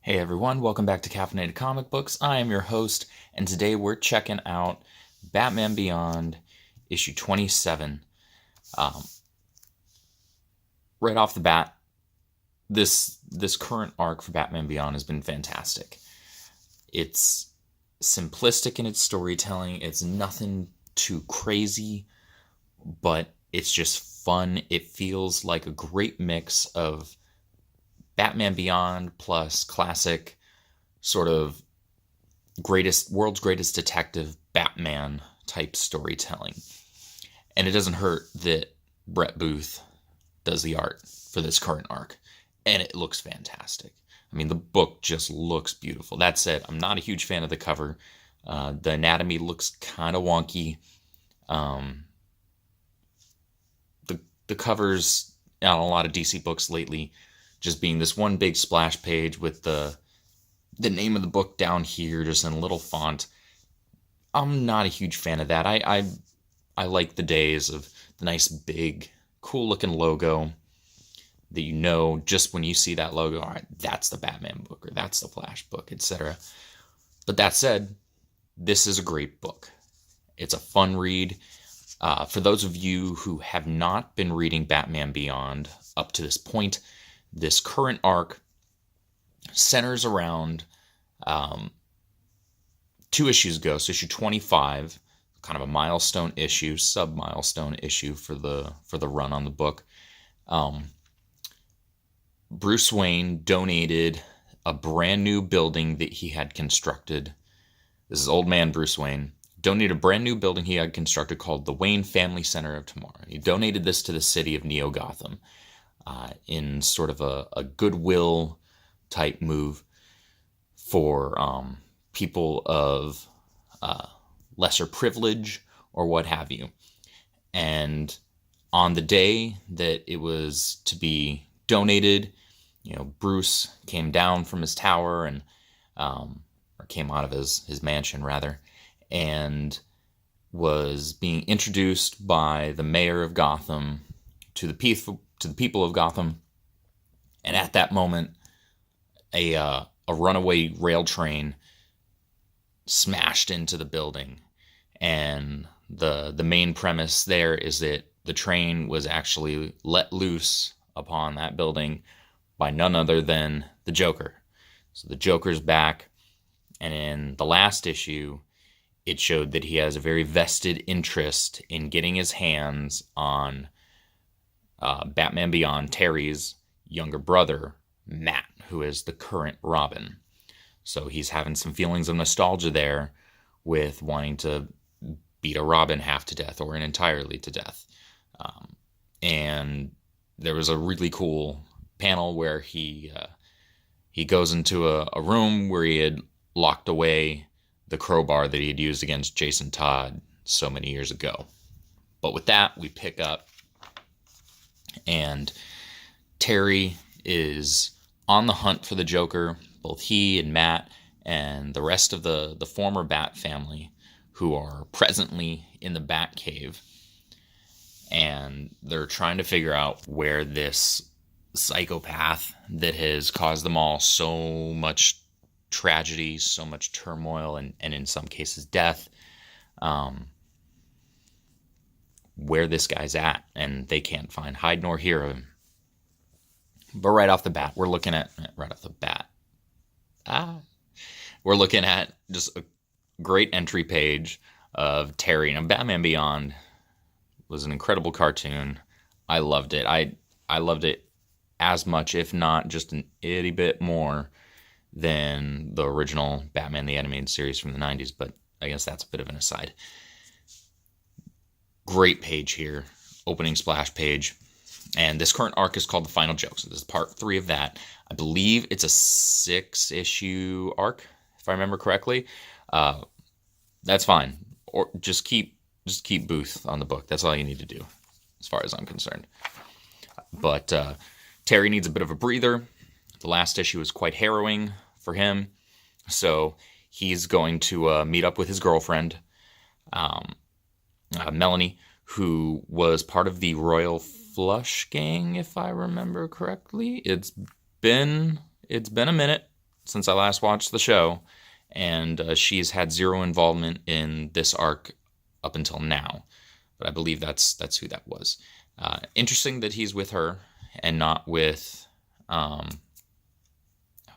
Hey everyone, welcome back to Caffeinated Comic Books. I am your host, and today we're checking out Batman Beyond, issue 27. Um, right off the bat, this current arc for Batman Beyond has been fantastic. It's simplistic in its storytelling. It's nothing too crazy, but it's just fun. It feels like a great mix of Batman Beyond plus classic sort of world's greatest detective Batman type storytelling. And it doesn't hurt that Brett Booth does the art for this current arc. And it looks fantastic. I mean, the book just looks beautiful. That said, I'm not a huge fan of the cover. The anatomy looks kind of wonky. Um, the covers on a lot of DC books lately just being this one big splash page with the name of the book down here just in a little font. I'm not a huge fan of that. I like the days of the nice big cool looking logo that you know just when you see that logo, all right, that's the Batman book or that's the Flash book, etc. But that said, this is a great book. It's a fun read. For those of you who have not been reading Batman Beyond up to this point, this current arc centers around two issues ago. So issue 25, kind of a milestone issue, sub-milestone issue for the run on the book. Bruce Wayne donated a brand new building that he had constructed. This is old man Bruce Wayne. Donated a brand new building he had constructed called the Wayne Family Center of Tomorrow. He donated this to the city of Neo Gotham in sort of a goodwill type move for people of lesser privilege or what have you. And on the day that it was to be donated, Bruce came down from his tower and or came out of his mansion rather, and was being introduced by the mayor of Gotham to the people of Gotham. And at that moment, a runaway rail train smashed into the building. And the main premise there is that the train was actually let loose upon that building by none other than the Joker. So the Joker's back, and in the last issue, it showed that he has a very vested interest in getting his hands on Batman Beyond, Terry's younger brother, Matt, who is the current Robin. So he's having some feelings of nostalgia there with wanting to beat a Robin half to death or entirely to death. And there was a really cool panel where he goes into a room where he had locked away the crowbar that he had used against Jason Todd so many years ago. But with that, we pick up, and Terry is on the hunt for the Joker. Both he and Matt and the rest of the former Bat family, who are presently in the Batcave, and they're trying to figure out where this psychopath that has caused them all so much tragedy, so much turmoil, and in some cases death, where this guy's at, and they can't find hide nor hear of him. But right off the bat, we're looking at just a great entry page of Terry. Now, Batman Beyond was an incredible cartoon. I loved it. I loved it as much, if not just an itty bit more, than the original Batman the Animated Series from the 90s, but I guess that's a bit of an aside. Great page here, opening splash page. And this current arc is called The Final Joke. So this is part 3 of that. I believe it's a 6-issue arc, if I remember correctly. That's fine. Or just keep Booth on the book. That's all you need to do, as far as I'm concerned. But Terry needs a bit of a breather. The last issue was quite harrowing for him. So he's going to meet up with his girlfriend, Melanie, who was part of the Royal Flush Gang, if I remember correctly. It's been a minute. since I last watched the show, and she's had zero involvement in this arc up until now. But I believe that's who that was. Interesting that he's with her and not with. Oh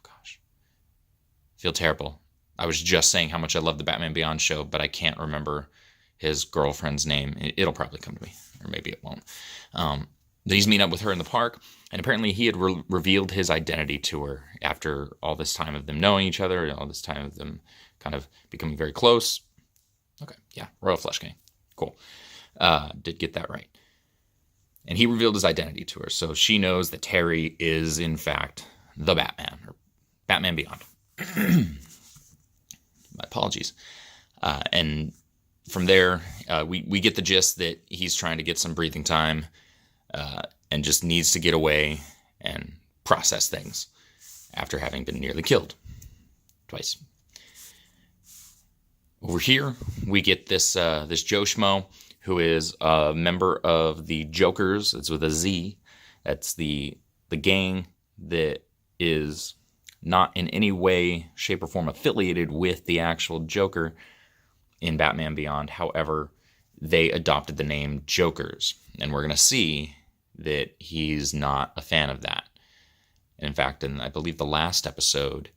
gosh, I feel terrible. I was just saying how much I love the Batman Beyond show, but I can't remember his girlfriend's name. It'll probably come to me, or maybe it won't. He's meeting up with her in the park, and apparently he had revealed his identity to her after all this time of them knowing each other, all this time of them kind of becoming very close. Okay, yeah, Royal Flush Gang. Cool. Did get that right. And he revealed his identity to her, so she knows that Terry is, in fact, the Batman, or Batman Beyond. My apologies. And from there, we get the gist that he's trying to get some breathing time and just needs to get away and process things after having been nearly killed twice. Over here, we get this Joe Schmo, who is a member of the Jokers. It's with a Z. That's the gang that is not in any way, shape, or form affiliated with the actual Joker in Batman Beyond. However, they adopted the name Jokers, and we're going to see that he's not a fan of that. In fact, in I believe the last episode,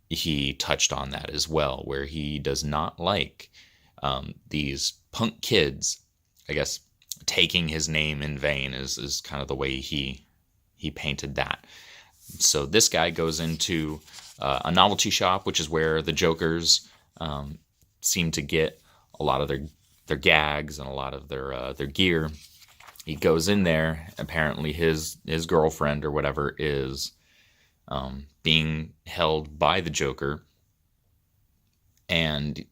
he touched on that as well, where he does not like these punk kids, I guess, taking his name in vain is kind of the way he painted that. So this guy goes into a novelty shop, which is where the Jokers seem to get a lot of their gags and a lot of their gear. He goes in there. Apparently, his girlfriend or whatever is being held by the Joker, and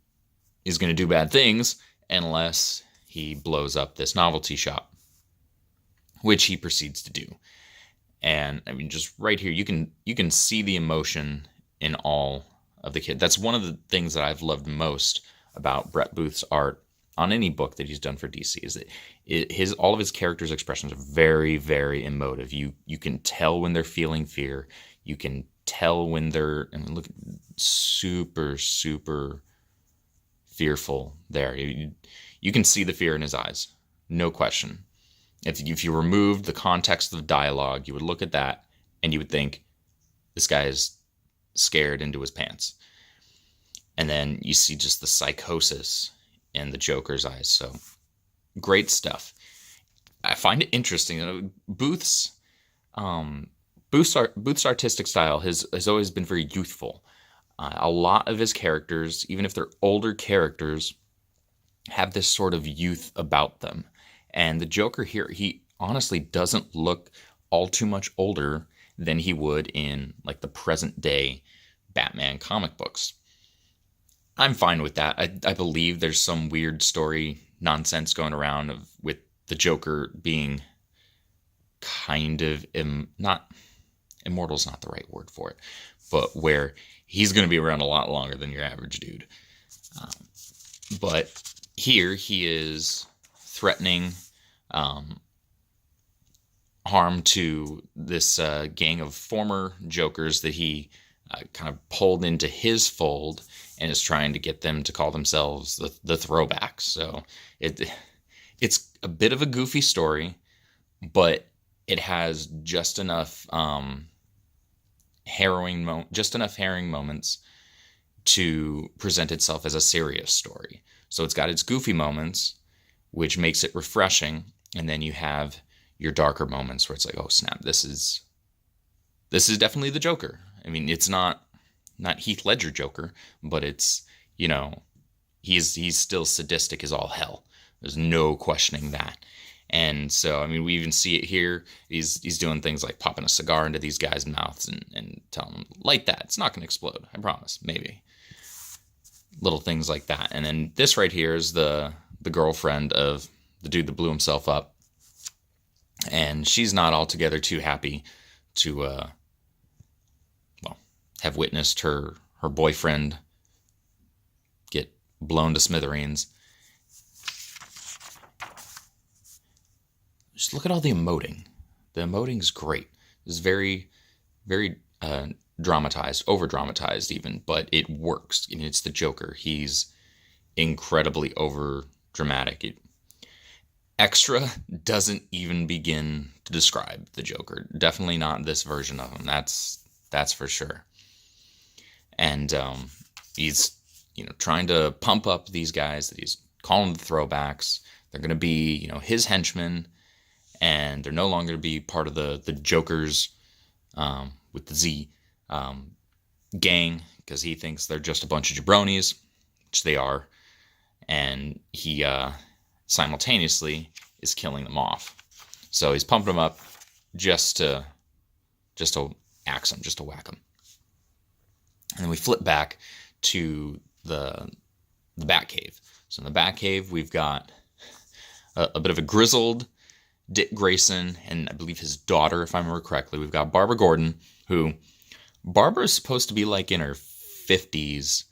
is going to do bad things unless he blows up this novelty shop, which he proceeds to do. And I mean, just right here, you can see the emotion in all of the kids. That's one of the things that I've loved most about Brett Booth's art on any book that he's done for DC, is that all of his characters' expressions are very, very emotive. You can tell when they're feeling fear. You can tell when they're, I mean, look, super, super fearful there. You can see the fear in his eyes, no question. If you removed the context of dialogue, you would look at that and you would think, this guy is scared into his pants. And then you see just the psychosis in the Joker's eyes. So great stuff. I find it interesting. Booth's artistic style has always been very youthful. A lot of his characters, even if they're older characters, have this sort of youth about them. And the Joker here, he honestly doesn't look all too much older than he would in like the present day Batman comic books. I'm fine with that. I believe there's some weird story nonsense going around with the Joker being kind of not immortal's not the right word for it, but where he's going to be around a lot longer than your average dude. But here he is threatening harm to this gang of former Jokers that he kind of pulled into his fold, and is trying to get them to call themselves the Throwbacks. So it's a bit of a goofy story, but it has just enough harrowing moments to present itself as a serious story. So it's got its goofy moments, which makes it refreshing, and then you have your darker moments where it's like, oh snap, this is definitely the Joker. I mean, it's not Heath Ledger Joker, but it's, he's still sadistic as all hell. There's no questioning that. And so, I mean, we even see it here. He's doing things like popping a cigar into these guys' mouths and telling them, light that. It's not going to explode. I promise. Maybe. Little things like that. And then this right here is the girlfriend of the dude that blew himself up. And she's not altogether too happy to, have witnessed her boyfriend get blown to smithereens. Just look at all the emoting. The emoting's great. It's very, very dramatized, over dramatized even, but it works. And it's the Joker. He's incredibly over dramatic. Extra doesn't even begin to describe the Joker. Definitely not this version of him. That's for sure. And he's trying to pump up these guys that he's calling the throwbacks. They're going to be his henchmen, and they're no longer going to be part of the Jokers with the Z gang, because he thinks they're just a bunch of jabronis, which they are, and he simultaneously is killing them off. So he's pumping them up just to axe them, just to whack them. And then we flip back to the Batcave. So in the Batcave, we've got a bit of a grizzled Dick Grayson and I believe his daughter, if I remember correctly. We've got Barbara Gordon, who Barbara is supposed to be like in her 50s,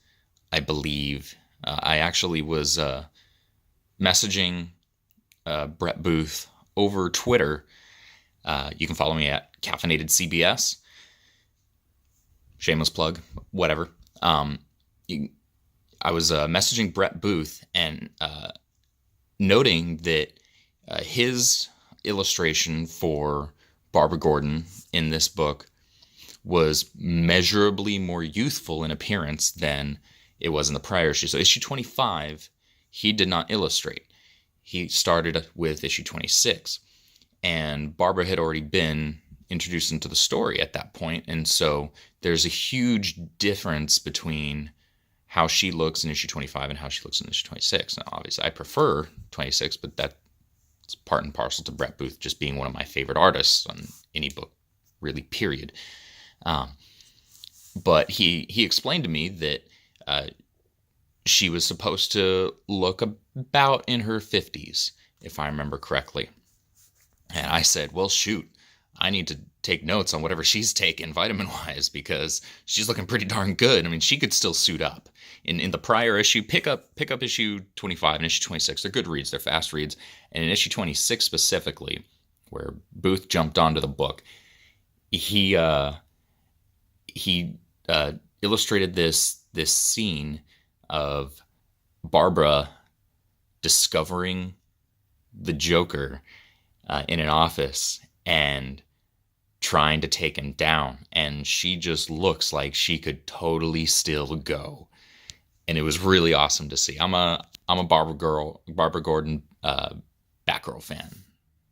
I believe. I actually was messaging Brett Booth over Twitter. You can follow me at Caffeinated CBS. Shameless plug, whatever. I was messaging Brett Booth and noting that his illustration for Barbara Gordon in this book was measurably more youthful in appearance than it was in the prior issue. So issue 25, he did not illustrate. He started with issue 26. And Barbara had already been introduced into the story at that point. And so there's a huge difference between how she looks in issue 25 and how she looks in issue 26. Now, obviously, I prefer 26, but that's part and parcel to Brett Booth just being one of my favorite artists on any book, really, period. But he explained to me that she was supposed to look about in her 50s, if I remember correctly. And I said, well, shoot, I need to take notes on whatever she's taking vitamin-wise, because she's looking pretty darn good. I mean, she could still suit up. In the prior issue, pick up issue 25 and issue 26. They're good reads. They're fast reads. And in issue 26 specifically, where Booth jumped onto the book, he illustrated this scene of Barbara discovering the Joker in an office and trying to take him down, and she just looks like she could totally still go, and it was really awesome to see. I'm a Barbara Gordon Batgirl fan,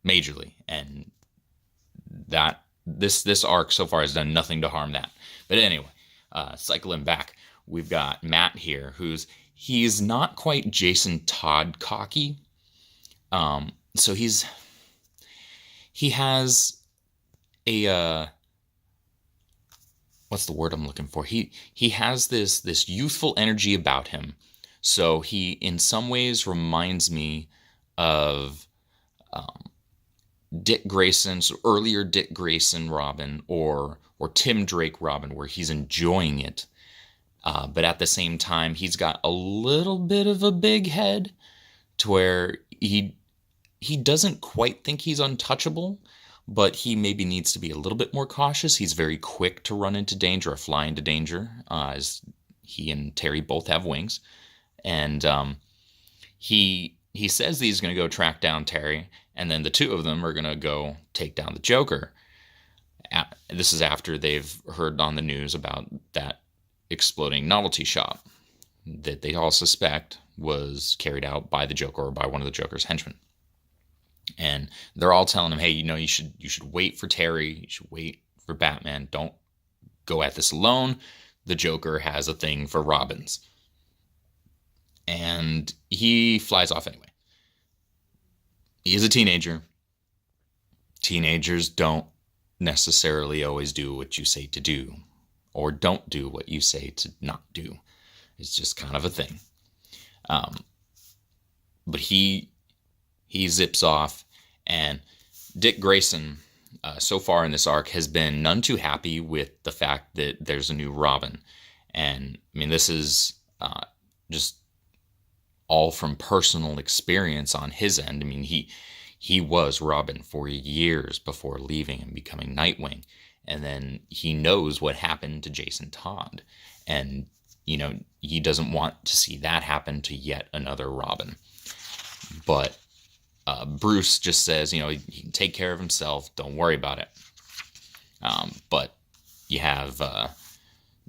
majorly, and that this arc so far has done nothing to harm that. But anyway, cycling back, we've got Matt here, he's not quite Jason Todd cocky, so he has a what's the word I'm looking for? He has this youthful energy about him. So he in some ways reminds me of Dick Grayson's earlier Dick Grayson Robin or Tim Drake Robin, where he's enjoying it. But at the same time, he's got a little bit of a big head to where he doesn't quite think he's untouchable, but he maybe needs to be a little bit more cautious. He's very quick to run into danger or fly into danger, as he and Terry both have wings. And he says that he's going to go track down Terry, and then the two of them are going to go take down the Joker. This is after they've heard on the news about that exploding novelty shop that they all suspect was carried out by the Joker or by one of the Joker's henchmen. And they're all telling him, hey, you should wait for Terry. You should wait for Batman. Don't go at this alone. The Joker has a thing for Robins. And he flies off anyway. He is a teenager. Teenagers don't necessarily always do what you say to do, or don't do what you say to not do. It's just kind of a thing. But he zips off, and Dick Grayson, so far in this arc, has been none too happy with the fact that there's a new Robin. And I mean, this is just all from personal experience on his end. I mean, he was Robin for years before leaving and becoming Nightwing. And then he knows what happened to Jason Todd. And, he doesn't want to see that happen to yet another Robin. But Bruce just says, he can take care of himself. Don't worry about it. But you have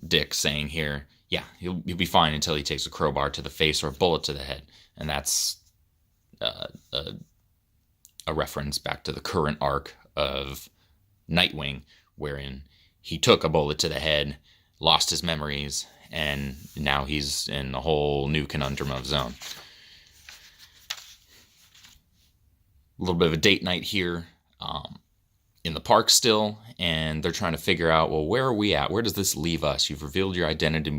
Dick saying here, yeah, he'll be fine until he takes a crowbar to the face or a bullet to the head. And that's a reference back to the current arc of Nightwing, wherein he took a bullet to the head, lost his memories, and now he's in a whole new conundrum of his own. A little bit of a date night here in the park still, and they're trying to figure out, well, where are we at? Where does this leave us? You've revealed your identity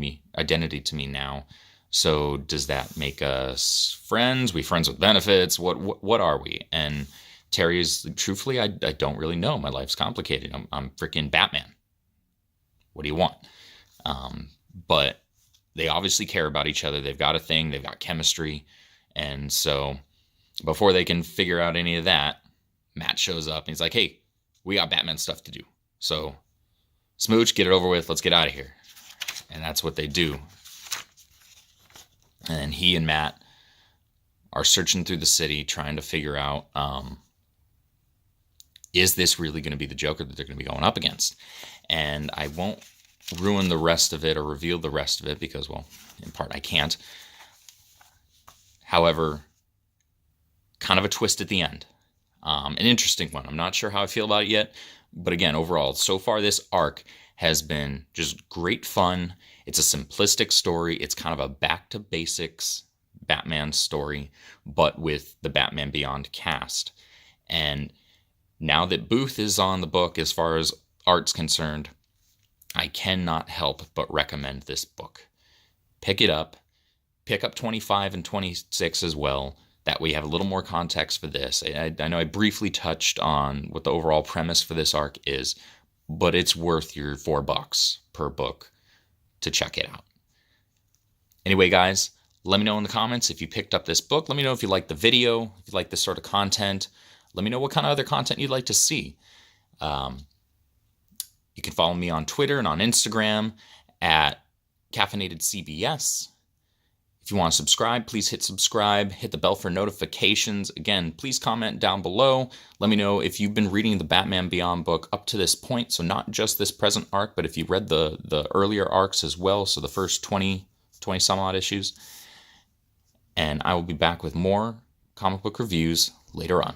to me now. So does that make us friends? We friends with benefits? What are we? And Terry is, truthfully, I don't really know. My life's complicated. I'm freaking Batman. What do you want? But they obviously care about each other. They've got a thing. They've got chemistry. And so before they can figure out any of that, Matt shows up and he's like, hey, we got Batman stuff to do. So smooch, get it over with. Let's get out of here. And that's what they do. And he and Matt are searching through the city trying to figure out, is this really going to be the Joker that they're going to be going up against? And I won't ruin the rest of it or reveal the rest of it because, well, in part I can't. However, kind of a twist at the end. An interesting one. I'm not sure how I feel about it yet. But again, overall, so far this arc has been just great fun. It's a simplistic story. It's kind of a back to basics Batman story, but with the Batman Beyond cast. And now that Booth is on the book as far as art's concerned, I cannot help but recommend this book. Pick it up. Pick up 25 and 26 as well. That way you have a little more context for this. I know I briefly touched on what the overall premise for this arc is, but it's worth your $4 per book to check it out. Anyway, guys, let me know in the comments if you picked up this book. Let me know if you like the video, if you like this sort of content. Let me know what kind of other content you'd like to see. You can follow me on Twitter and on Instagram at CaffeinatedCBS. If you want to subscribe, please hit subscribe. Hit the bell for notifications. Again, please comment down below. Let me know if you've been reading the Batman Beyond book up to this point. So not just this present arc, but if you read the earlier arcs as well. So the first 20 some odd issues. And I will be back with more comic book reviews later on.